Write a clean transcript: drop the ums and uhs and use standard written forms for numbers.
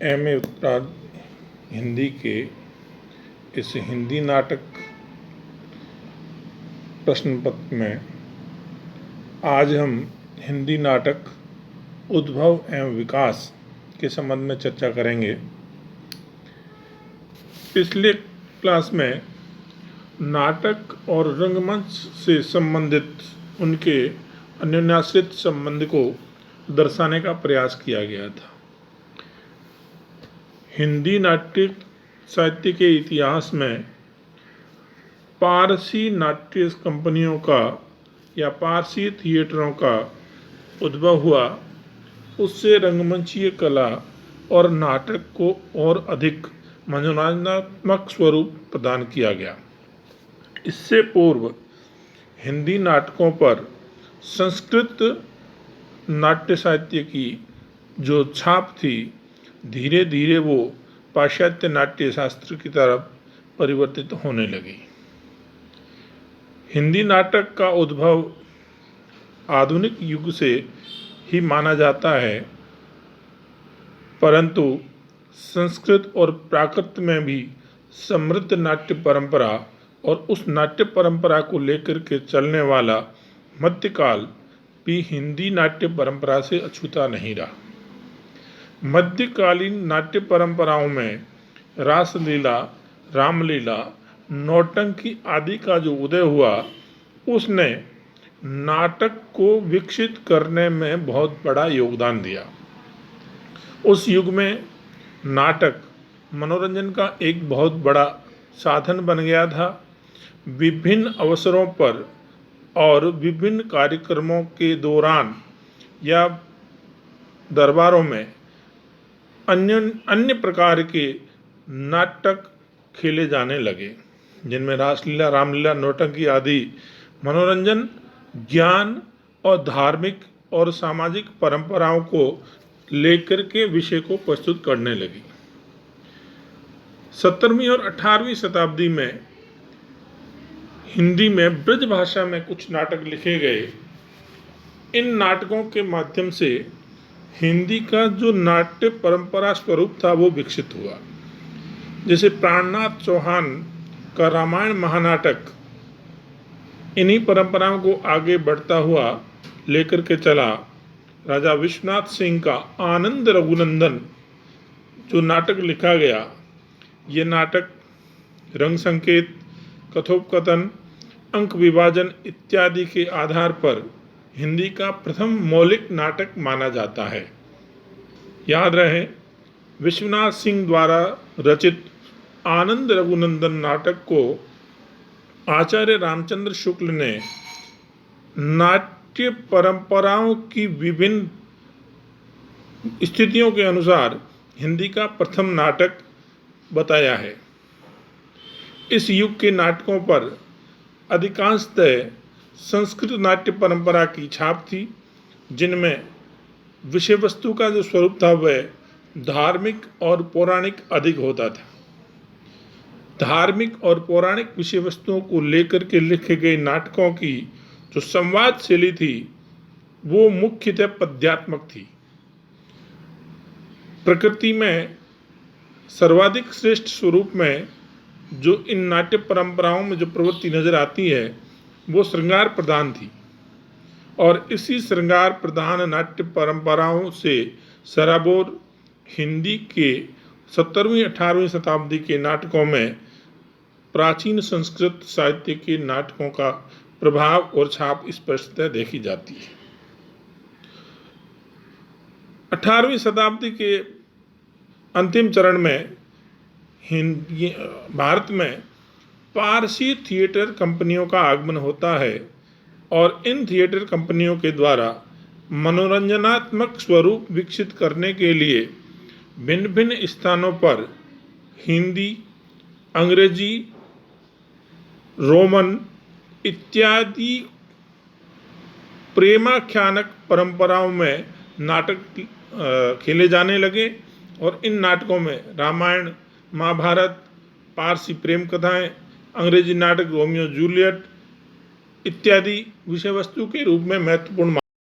MA. उत्तरार्ध हिंदी के इस हिंदी नाटक प्रश्न पत्र में आज हम हिंदी नाटक उद्भव एवं विकास के संबंध में चर्चा करेंगे। पिछले क्लास में नाटक और रंगमंच से संबंधित उनके अन्योन्याश्रित संबंध को दर्शाने का प्रयास किया गया था। हिंदी नाट्य साहित्य के इतिहास में पारसी नाट्य कंपनियों का या पारसी थिएटरों का उद्भव हुआ, उससे रंगमंचीय कला और नाटक को और अधिक मनोरंजनात्मक स्वरूप प्रदान किया गया। इससे पूर्व हिंदी नाटकों पर संस्कृत नाट्य साहित्य की जो छाप थी, धीरे धीरे वो पाश्चात्य नाट्य शास्त्र की तरफ परिवर्तित होने लगी। हिंदी नाटक का उद्भव आधुनिक युग से ही माना जाता है, परंतु संस्कृत और प्राकृत में भी समृद्ध नाट्य परंपरा और उस नाट्य परंपरा को लेकर के चलने वाला मध्यकाल भी हिंदी नाट्य परंपरा से अछूता नहीं रहा। मध्यकालीन नाट्य परंपराओं में रासलीला, रामलीला, नौटंकी आदि का जो उदय हुआ, उसने नाटक को विकसित करने में बहुत बड़ा योगदान दिया। उस युग में नाटक मनोरंजन का एक बहुत बड़ा साधन बन गया था। विभिन्न अवसरों पर और विभिन्न कार्यक्रमों के दौरान या दरबारों में अन्य प्रकार के नाटक खेले जाने लगे, जिनमें रासलीला, रामलीला, नौटंकी आदि मनोरंजन, ज्ञान और धार्मिक और सामाजिक परंपराओं को लेकर के विषय को प्रस्तुत करने लगी। 17वीं और 18वीं शताब्दी में हिंदी में ब्रज भाषा में कुछ नाटक लिखे गए। इन नाटकों के माध्यम से हिंदी का जो नाट्य परंपरा स्वरूप था वो विकसित हुआ। जैसे प्राणनाथ चौहान का रामायण महानाटक इन्हीं परंपराओं को आगे बढ़ता हुआ लेकर के चला। राजा विश्वनाथ सिंह का आनंद रघुनंदन जो नाटक लिखा गया, ये नाटक रंग संकेत, कथोपकथन, अंक विभाजन इत्यादि के आधार पर हिंदी का प्रथम मौलिक नाटक माना जाता है। याद रहे, विश्वनाथ सिंह द्वारा रचित आनंद रघुनंदन नाटक को आचार्य रामचंद्र शुक्ल ने नाट्य परंपराओं की विभिन्न स्थितियों के अनुसार हिंदी का प्रथम नाटक बताया है। इस युग के नाटकों पर अधिकांशतः संस्कृत नाट्य परंपरा की छाप थी, जिनमें विषय वस्तु का जो स्वरूप था वह धार्मिक और पौराणिक अधिक होता था। धार्मिक और पौराणिक विषय वस्तुओं को लेकर के लिखे गए नाटकों की जो संवाद शैली थी, वो मुख्यतः पद्यात्मक थी। प्रकृति में सर्वाधिक श्रेष्ठ स्वरूप में जो इन नाट्य परंपराओं में जो प्रवृत्ति नजर आती है, वो श्रृंगार प्रधान थी, और इसी श्रृंगार प्रधान नाट्य परंपराओं से सराबोर हिंदी के 17वीं-18वीं शताब्दी के नाटकों में प्राचीन संस्कृत साहित्य के नाटकों का प्रभाव और छाप स्पष्टतः देखी जाती है। 18वीं शताब्दी के अंतिम चरण में भारत में पारसी थिएटर कंपनियों का आगमन होता है, और इन थिएटर कंपनियों के द्वारा मनोरंजनात्मक स्वरूप विकसित करने के लिए भिन्न भिन्न स्थानों पर हिंदी, अंग्रेजी, रोमन इत्यादि प्रेमाख्यानक परंपराओं में नाटक खेले जाने लगे, और इन नाटकों में रामायण, महाभारत, पारसी प्रेम कथाएं, अंग्रेजी नाटक रोमियो जूलियट इत्यादि विषय वस्तु के रूप में महत्वपूर्ण